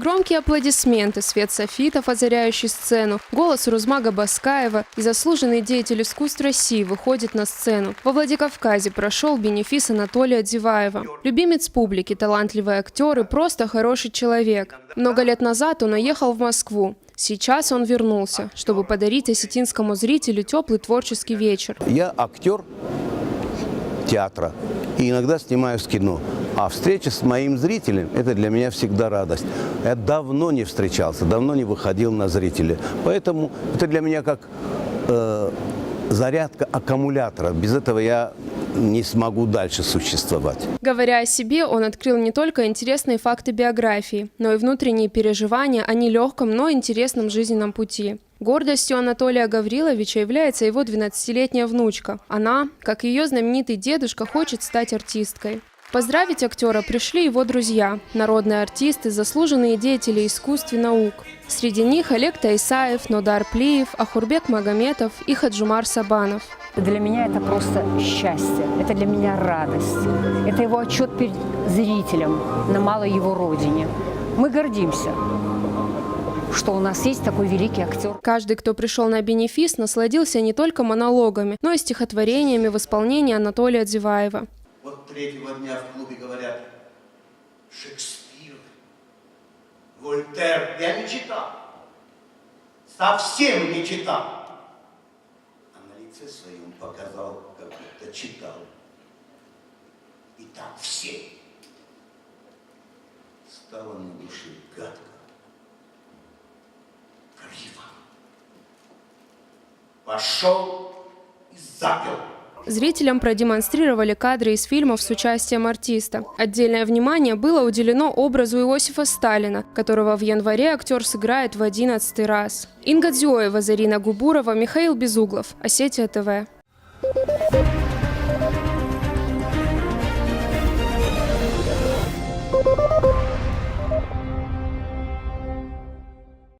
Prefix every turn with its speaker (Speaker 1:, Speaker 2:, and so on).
Speaker 1: Громкие аплодисменты, свет софитов, озаряющий сцену, голос Рузмага Баскаева и заслуженный деятель искусств России выходит на сцену. Во Владикавказе прошел бенефис Анатолия Дзиваева. Любимец публики, талантливый актер и просто хороший человек. Много лет назад он уехал в Москву. Сейчас он вернулся, чтобы подарить осетинскому зрителю теплый творческий вечер.
Speaker 2: Я актер театра и иногда снимаюсь в кино. А встреча с моим зрителем – это для меня всегда радость. Я давно не встречался, давно не выходил на зрителя. Поэтому это для меня как зарядка аккумулятора. Без этого я не смогу дальше существовать.
Speaker 1: Говоря о себе, он открыл не только интересные факты биографии, но и внутренние переживания о нелегком, но интересном жизненном пути. Гордостью Анатолия Гавриловича является его 12-летняя внучка. Она, как и ее знаменитый дедушка, хочет стать артисткой. Поздравить актера пришли его друзья, народные артисты, заслуженные деятели искусств и наук. Среди них Олег Тайсаев, Нодар Плиев, Ахурбек Магометов и Хаджумар Сабанов.
Speaker 3: Для меня это просто счастье, это для меня радость. Это его отчет перед зрителем на малой его родине. Мы гордимся, что у нас есть такой великий актер.
Speaker 1: Каждый, кто пришел на бенефис, насладился не только монологами, но и стихотворениями в исполнении Анатолия Дзиваева.
Speaker 4: Вот третьего дня в клубе говорят: Шекспир, Вольтер. Я не читал, совсем не читал. А на лице своем показал, как будто читал. И так все. Стало на душе гадко, криво. Пошел и запил.
Speaker 1: Зрителям продемонстрировали кадры из фильмов с участием артиста. Отдельное внимание было уделено образу Иосифа Сталина, которого в январе актер сыграет в 11-й раз. Инга Дзюева, Зарина Губурова, Михаил Безуглов. Осетия ТВ.